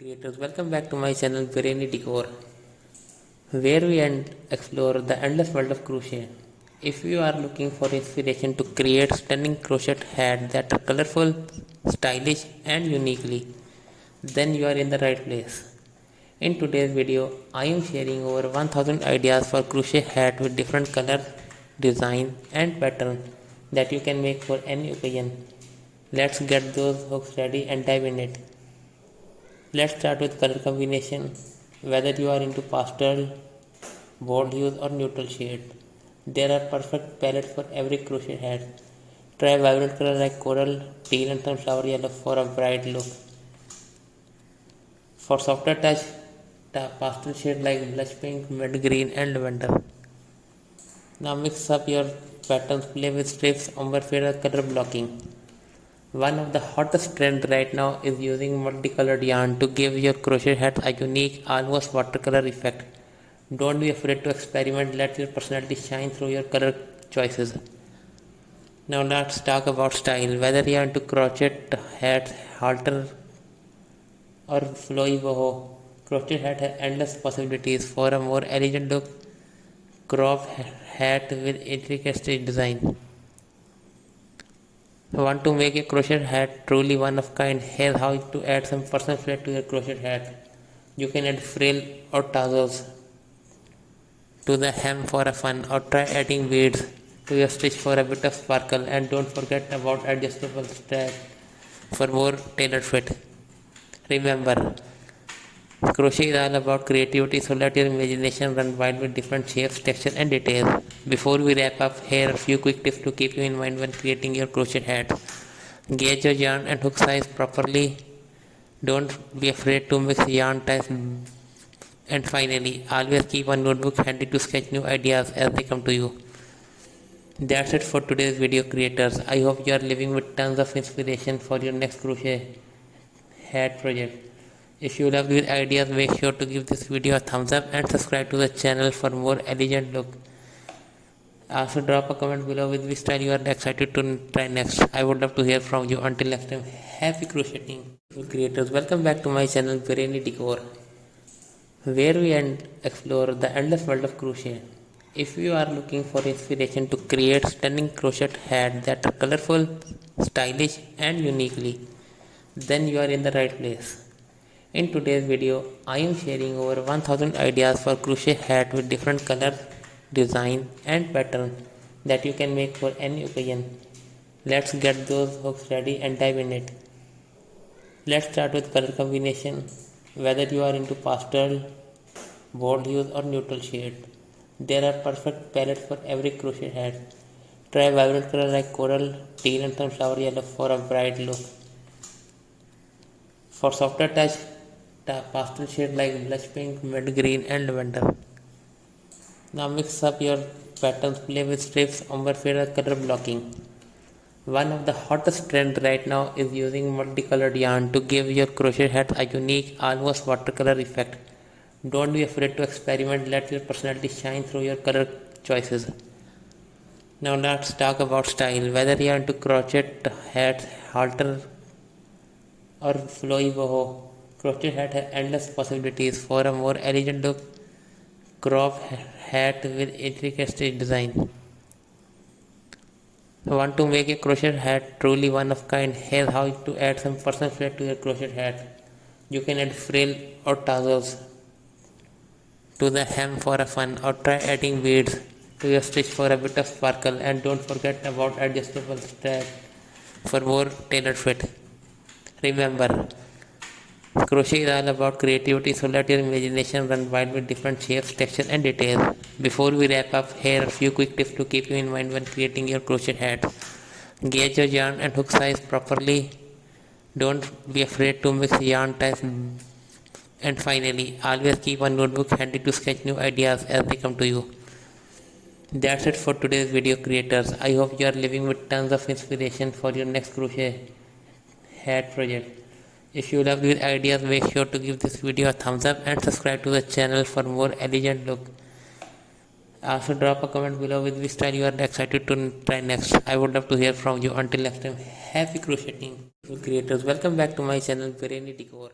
Creators, welcome back to my channel Beanie Decor, where we explore the endless world of crochet. If you are looking for inspiration to create stunning crochet hats that are colorful, stylish and uniquely, then you are in the right place. In today's video, I am sharing over 1000 ideas for crochet hat with different color, design and pattern that you can make for any occasion. Let's get those hooks ready and dive in it. Let's start with color combination. Whether you are into pastel, bold hues or neutral shade, there are perfect palettes for every crochet hat. Try vibrant colors like coral, teal and sunflower yellow for a bright look. For softer touch, pastel shades like blush pink, mid green and lavender. Now mix up your patterns, play with strips, ombre fade or color blocking. One of the hottest trends right now is using multicolored yarn to give your crochet hat a unique, almost watercolor effect. Don't be afraid to experiment, let your personality shine through your color choices. Now let's talk about style. Whether you are into crochet hats, halter or flowy boho, crochet hat has endless possibilities for a more elegant look. Crop hat with intricate design. Want to make a crochet hat truly one of kind? Here's how to add some personal flair to your crochet hat. You can add frill or tassels to the hem for a fun, or try adding beads to your stitch for a bit of sparkle, and don't forget about adjustable strap for more tailored fit. Remember, crochet is all about creativity, so let your imagination run wild with different shapes, textures and details. Before we wrap up, here are a few quick tips to keep you in mind when creating your crochet hat. Gauge your yarn and hook size properly. Don't be afraid to mix yarn types. And finally, always keep a notebook handy to sketch new ideas as they come to you. That's it for today's video, creators. I hope you are living with tons of inspiration for your next crochet hat project. If you love these ideas, make sure to give this video a thumbs up and subscribe to the channel for more elegant look. Also drop a comment below with which style you are excited to try next. I would love to hear from you. Until next time, happy crocheting. Creators, welcome back to my channel Beanie Decor, where we explore the endless world of crochet. If you are looking for inspiration to create stunning crochet hats that are colorful, stylish and uniquely, then you are in the right place. In today's video, I am sharing over 1000 ideas for crochet hat with different color, design and pattern that you can make for any occasion. Let's get those hooks ready and dive in it. Let's start with color combination. Whether you are into pastel, bold hues or neutral shade, there are perfect palettes for every crochet hat. Try vibrant colors like coral, teal and sunflower yellow for a bright look. For softer touch, pastel shades like blush pink, mid green and lavender. Now mix up your patterns, play with strips, ombre fade or color blocking. One of the hottest trends right now is using multicolored yarn to give your crochet hat a unique, almost watercolor effect. Don't be afraid to experiment, let your personality shine through your color choices. Now let's talk about style. Whether you are into crochet hats, halter or flowy boho, crochet hat has endless possibilities for a more elegant look. Crop hat with intricate design. Want to make a crochet hat truly one of kind? Here's how to add some personal flair to your crochet hat. You can add frill or tassels to the hem for a fun, or try adding beads to your stitch for a bit of sparkle, and don't forget about adjustable strap for more tailored fit. Remember, crochet is all about creativity, so let your imagination run wild with different shapes, textures and details. Before we wrap up, here are a few quick tips to keep you in mind when creating your crochet hat. Gauge your yarn and hook size properly. Don't be afraid to mix yarn types. And finally, always keep a notebook handy to sketch new ideas as they come to you. That's it for today's video, creators. I hope you are living with tons of inspiration for your next crochet hat project. If you love these ideas, make sure to give this video a thumbs up and subscribe to the channel for more elegant look. Also drop a comment below with which style you are excited to try next. I would love to hear from you. Until next time, happy crocheting. Creators, welcome back to my channel Beanie Decor.